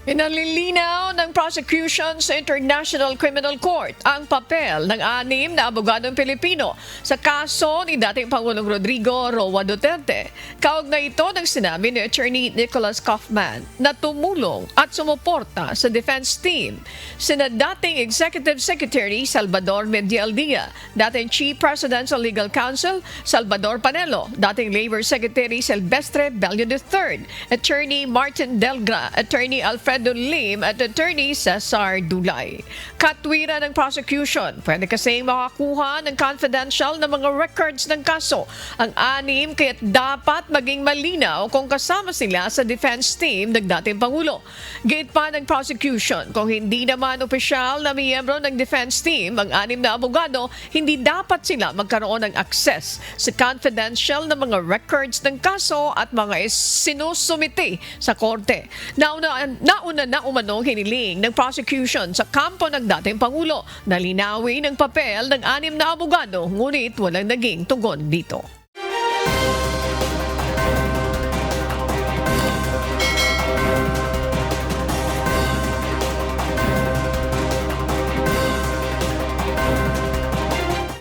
Pinalilinaw ng prosecution sa International Criminal Court ang papel ng 6 na abogadong Pilipino sa kaso ni dating Pangulong Rodrigo Roa Duterte. Kaugnay ito ng sinabi ni Attorney Nicholas Kaufman na tumulong at sumuporta sa defense team. Sina dating Executive Secretary Salvador Medialdia, dating Chief Presidential Legal Counsel Salvador Panelo, dating Labor Secretary Silvestre Bello III, Attorney Martin Delgra, Attorney Alfredo Lim at Attorney Cesar Dulay. Katwiran ng prosecution, pwede kasing makakuha ng confidential na mga records ng kaso ang 6 kaya't dapat maging malinaw kung kasama sila sa defense team ng dating Pangulo. Gate pa ng prosecution, kung hindi naman opisyal na miyembro ng defense team ang 6 na abogado, hindi dapat sila magkaroon ng access sa confidential na mga records ng kaso at mga sinusumite sa korte. Nauna na umanong hiniling ng prosecution sa kampo ng dating Pangulo na linawin ang papel ng 6 na abogado, ngunit walang naging tugon dito.